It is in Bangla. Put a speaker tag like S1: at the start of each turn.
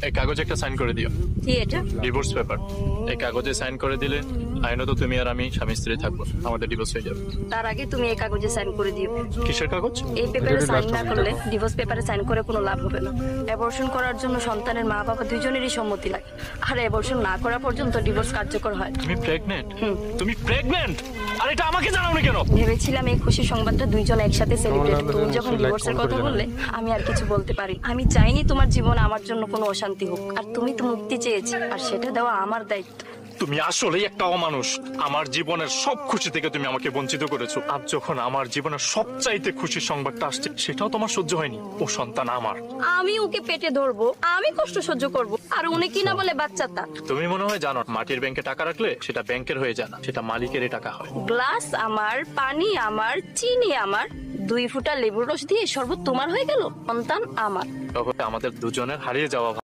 S1: এই কাগজে একটা সাইন করে দিও।
S2: কি এটা?
S1: Divorce paper. এই কাগজে সাইন করে দিলে আইনত তুমি আর আমি স্বামী স্ত্রী থাকবো, আমাদের ডিভোর্স হয়ে যাবে।
S2: তার আগে তুমি এই কাগজে সাইন করে দিও।
S1: কিসের কাগজ?
S2: এই পেপারে সাইন না করলে ডিভোর্স পেপারে সাইন করে কোনো লাভ হবে না। অ্যাবর্শন করার জন্য সন্তানের মা বাবা দুজনেরই সম্মতি লাগে, আর অ্যাবর্শন না করা পর্যন্ত ডিভোর্স কার্যকর হয়।
S1: তুমি প্রেগন্যান্ট? তুমি প্রেগন্যান্ট? আর এটা আমাকে জানাওনি কেন?
S2: ভেবেছিলাম এই খুশি সংবাদটা দুইজন একসাথে সেলিব্রেট। তুমি যখন ডিভোর্সের কথা বললে আমি আর কিছু বলতে পারি। আমি চাইনি তোমার জীবন আমার জন্য কোনো অশান্তি হোক, আর তুমি তো মুক্তি চেয়েছি, আর সেটা দেওয়া আমার দায়িত্ব।
S1: তুমি আসলেই একটা অমানুষ। আমার জীবনের সব খুশি থেকে তুমি আমাকে বঞ্চিত করেছো। আজ যখন আমার জীবনের সবচাইতে খুশির সংবাদটা আসছে, সেটাও তোমার সহ্য হয়নি। ও সন্তান আমার।
S2: আমি ওকে পেটে ধরবো, আমি কষ্ট সহ্য করব, আর উনি কি না বলে বাচ্চা তার।
S1: তুমি মনে হয় জানো, মাটির ব্যাংকে টাকা রাখলে সেটা ব্যাংকের হয়ে যায় না, সেটা মালিকেরই টাকা হয়।
S2: গ্লাস আমার, পানি আমার, চিনি আমার, 2 ফুটা লেবুর রস দিয়ে শরবত তোমার হয়ে গেল, সন্তান আমার।
S1: তবে আমাদের দুজনের হারিয়ে যাওয়া